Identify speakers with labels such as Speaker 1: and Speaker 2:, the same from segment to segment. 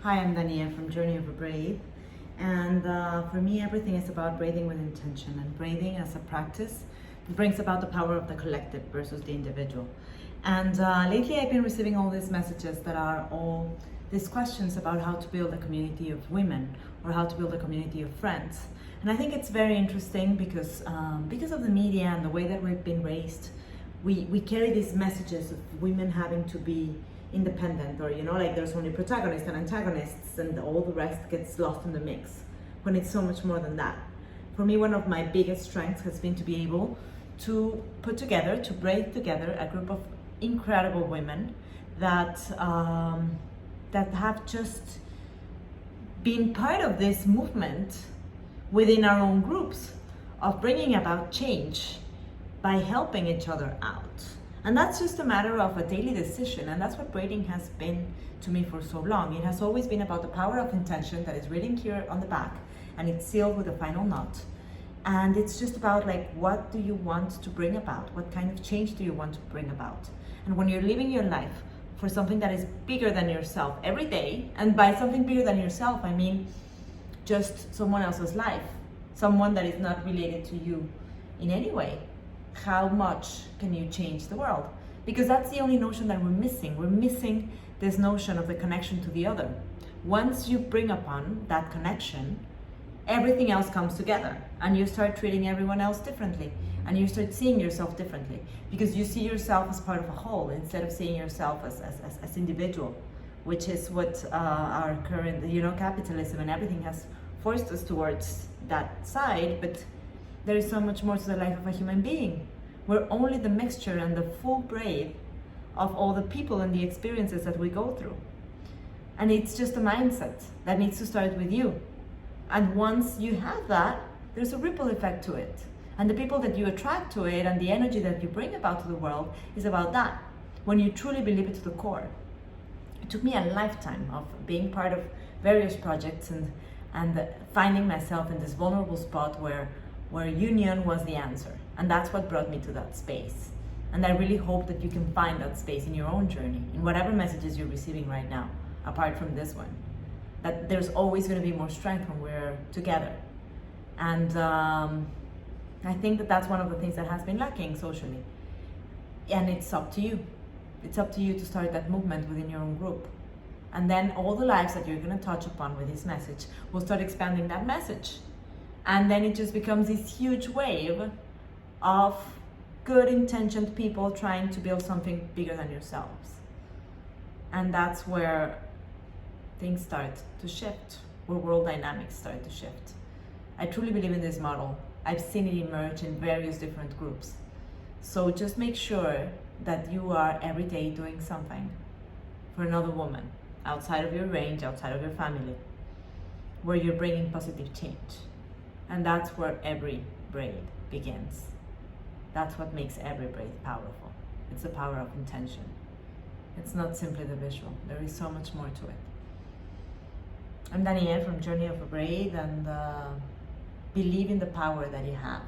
Speaker 1: Hi, I'm Danielle from Journey of a Braid, and for me everything is about braiding with intention, and braiding as a practice brings about the power of the collective versus the individual. And lately I've been receiving all these messages that are all these questions about how to build a community of women or how to build a community of friends. And I think it's very interesting because of the media and the way that we've been raised, we carry these messages of women having to be independent, or like there's only protagonists and antagonists and all the rest gets lost in the mix, when it's so much more than that. For me, one of my biggest strengths has been to be able to braid together a group of incredible women that have just been part of this movement within our own groups of bringing about change by helping each other out. And that's just a matter of a daily decision, and that's what braiding has been to me for so long. It has always been about the power of intention that is written here on the back, and it's sealed with a final knot. And it's just about what do you want to bring about? What kind of change do you want to bring about? And when you're living your life for something that is bigger than yourself every day, and by something bigger than yourself, I mean just someone else's life, someone that is not related to you in any way, how much can you change the world? Because that's the only notion that we're missing. We're missing this notion of the connection to the other. Once you bring upon that connection, everything else comes together, and you start treating everyone else differently, and you start seeing yourself differently, because you see yourself as part of a whole instead of seeing yourself as individual, which is what our current capitalism and everything has forced us towards that side. But there is so much more to the life of a human being. We're only the mixture and the full braid of all the people and the experiences that we go through. And it's just a mindset that needs to start with you. And once you have that, there's a ripple effect to it. And the people that you attract to it and the energy that you bring about to the world is about that, when you truly believe it to the core. It took me a lifetime of being part of various projects and finding myself in this vulnerable spot where union was the answer. And that's what brought me to that space. And I really hope that you can find that space in your own journey, in whatever messages you're receiving right now, apart from this one. That there's always going to be more strength when we're together. And I think that that's one of the things that has been lacking socially. And it's up to you. It's up to you to start that movement within your own group. And then all the lives that you're going to touch upon with this message will start expanding that message. And then it just becomes this huge wave of good intentioned people trying to build something bigger than yourselves. And that's where things start to shift, where world dynamics start to shift. I truly believe in this model. I've seen it emerge in various different groups. So just make sure that you are every day doing something for another woman, outside of your range, outside of your family, where you're bringing positive change. And that's where every braid begins. That's what makes every braid powerful. It's the power of intention. It's not simply the visual. There is so much more to it. I'm Danielle from Journey of a Braid, and believe in the power that you have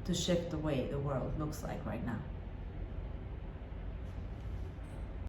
Speaker 1: to shift the way the world looks like right now.